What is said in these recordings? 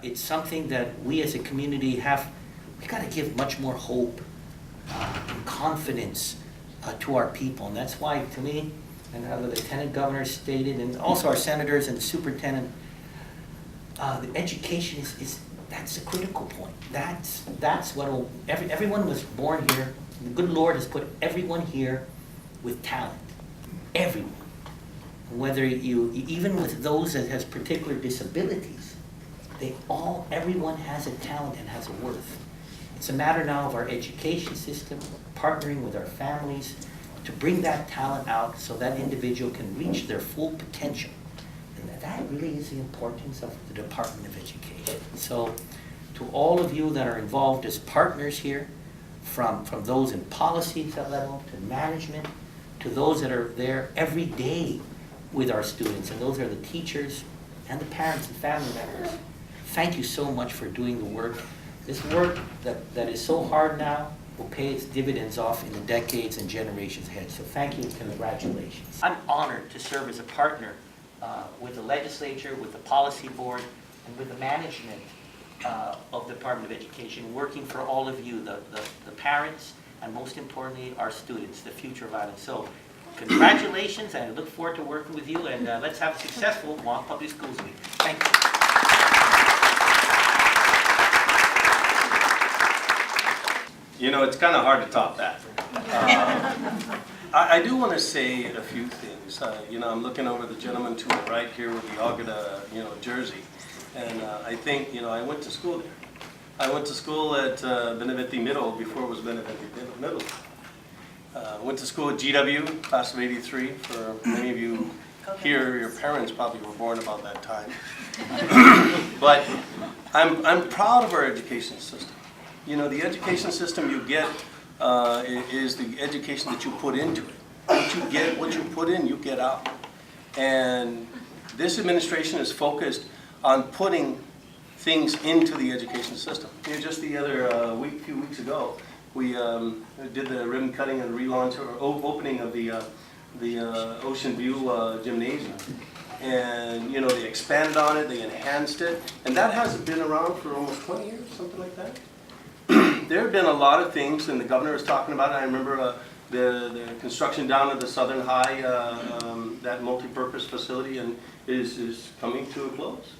it's something that we as a community we got to give much more hope and confidence to our people. And that's why, to me, and the Lieutenant Governor stated, and also our senators and the superintendent, the education that's a critical point. That's what everyone was born here. The good Lord has put everyone here with talent. Everyone. Whether even with those that has particular disabilities, everyone has a talent and has a worth. It's a matter now of our education system partnering with our families to bring that talent out so that individual can reach their full potential. And that really is the importance of the Department of Education. So to all of you that are involved as partners here, from those in policy level to management, to those that are there every day with our students, and those are the teachers and the parents and family members, thank you so much for doing the work. This work that is so hard now will pay its dividends off in the decades and generations ahead. So thank you and congratulations. I'm honored to serve as a partner with the legislature, with the policy board, and with the management of the Department of Education, working for all of you, the parents, and most importantly, our students, the future of Island. So congratulations, and I look forward to working with you, and let's have a successful Guam Public Schools Week. Thank you. You know, it's kind of hard to top that. I do want to say a few things. You know, I'm looking over the gentleman to my right here with the Agueda, jersey. And I think, I went to school there. I went to school at Benevente Middle before it was Benevente Middle. Went to school at GW, class of '83. For many of you here, your parents probably were born about that time. But I'm proud of our education system. You know, the education system you get is the education that you put into it. What you put in, you get out. And this administration is focused on putting things into the education system. Just the other few weeks ago, we did the ribbon cutting and relaunch or opening of the Ocean View Gymnasium. And they expanded on it, they enhanced it, and that hasn't been around for almost 20 years, something like that. There have been a lot of things, and the governor was talking about it. I remember the construction down at the Southern High, that multi-purpose facility, and is coming to a close.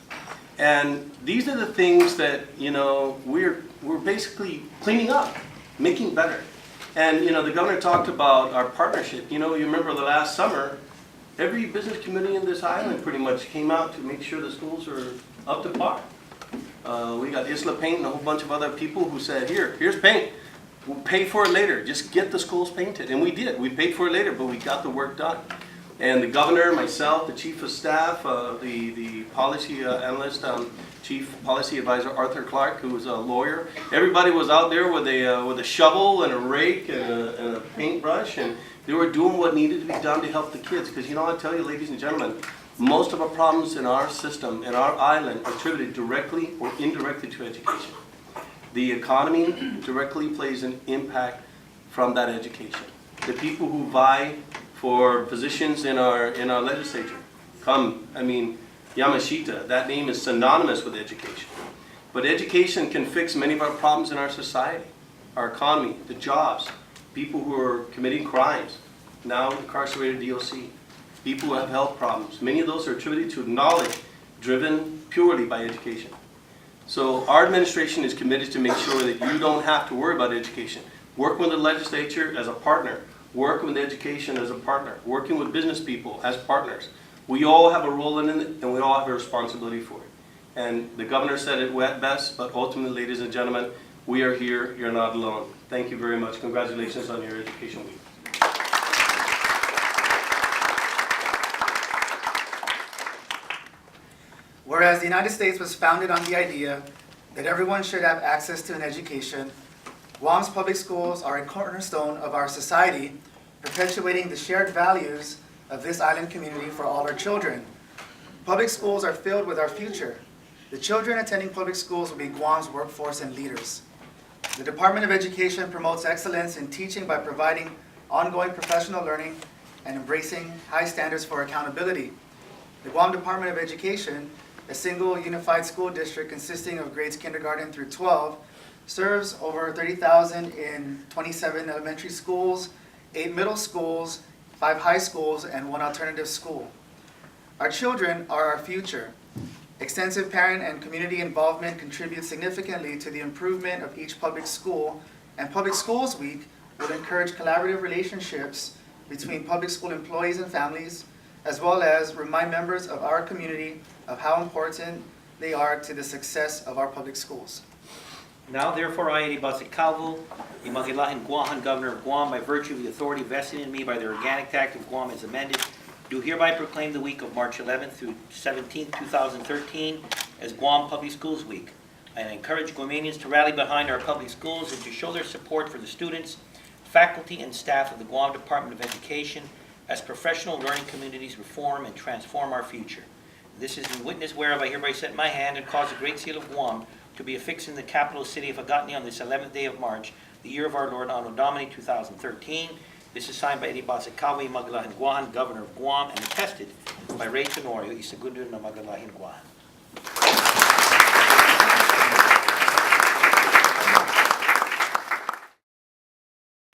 And these are the things that we're basically cleaning up, making better. And the governor talked about our partnership. You remember the last summer, every business community in this island pretty much came out to make sure the schools are up to par. We got Isla Paint and a whole bunch of other people who said, here's paint. We'll pay for it later. Just get the schools painted. And we did. We paid for it later, but we got the work done. And the governor, myself, the chief of staff, the policy analyst, chief policy advisor Arthur Clark, who was a lawyer. Everybody was out there with a shovel and a rake and a paintbrush, and they were doing what needed to be done to help the kids. Because I tell you, ladies and gentlemen, most of our problems in our system, in our island, are attributed directly or indirectly to education. The economy directly plays an impact from that education. The people who vie for positions in our legislature Yamashita, that name is synonymous with education. But education can fix many of our problems in our society, our economy, the jobs, people who are committing crimes, now incarcerated DOC, people who have health problems. Many of those are attributed to knowledge driven purely by education. So our administration is committed to make sure that you don't have to worry about education. Working with the legislature as a partner, working with education as a partner, working with business people as partners. We all have a role in it, and we all have a responsibility for it. And the governor said it best, but ultimately, ladies and gentlemen, we are here, you're not alone. Thank you very much. Congratulations on your Education Week. Whereas the United States was founded on the idea that everyone should have access to an education, Guam's public schools are a cornerstone of our society, perpetuating the shared values of this island community for all our children. Public schools are filled with our future. The children attending public schools will be Guam's workforce and leaders. The Department of Education promotes excellence in teaching by providing ongoing professional learning and embracing high standards for accountability. The Guam Department of Education a single unified school district consisting of grades kindergarten through 12, serves over 30,000 in 27 elementary schools, 8 middle schools, 5 high schools, and 1 alternative school. Our children are our future. Extensive parent and community involvement contributes significantly to the improvement of each public school, and Public Schools Week will encourage collaborative relationships between public school employees and families, as well as remind members of our community of how important they are to the success of our public schools. Now therefore I, Eddie Calvo, Imagilahin Guahan, Governor of Guam, by virtue of the authority vested in me by the Organic Act of Guam as amended, do hereby proclaim the week of March 11th through 17th, 2013 as Guam Public Schools Week. I encourage Guamanians to rally behind our public schools and to show their support for the students, faculty, and staff of the Guam Department of Education as professional learning communities reform and transform our future. This is in witness whereof I hereby set my hand and cause the Great Seal of Guam to be affixed in the capital city of Agatni on this 11th day of March, the year of our Lord, Anno Domini 2013. This is signed by Eddie Basikawi Magalahan Guahan, Governor of Guam, and attested by Ray Tenorio, Isagundu na Magalahan Guahan.